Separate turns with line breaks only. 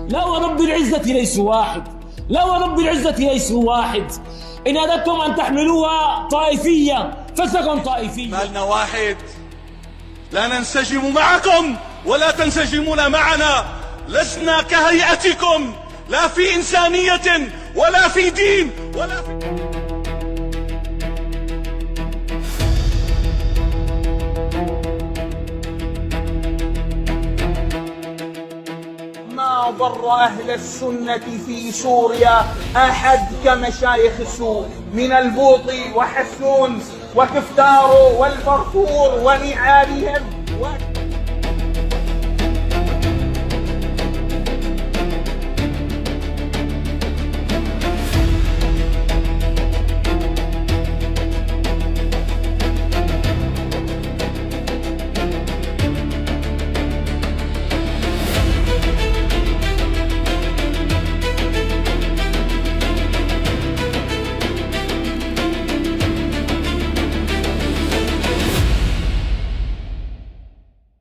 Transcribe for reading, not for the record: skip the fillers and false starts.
لا ورب العزة ليسوا واحد، لا ورب العزة ليسوا واحد. إن أردتم أن تحملوها طائفية فستكن طائفية.
مالنا واحد، لا ننسجم معكم ولا تنسجمون معنا. لسنا كهيئتكم، لا في إنسانية ولا في دين ولا في...
ما ضر أهل السنة في سوريا أحد كمشايخ السوء من البوطي وحسون وكفتارو والبرفور ونعالهم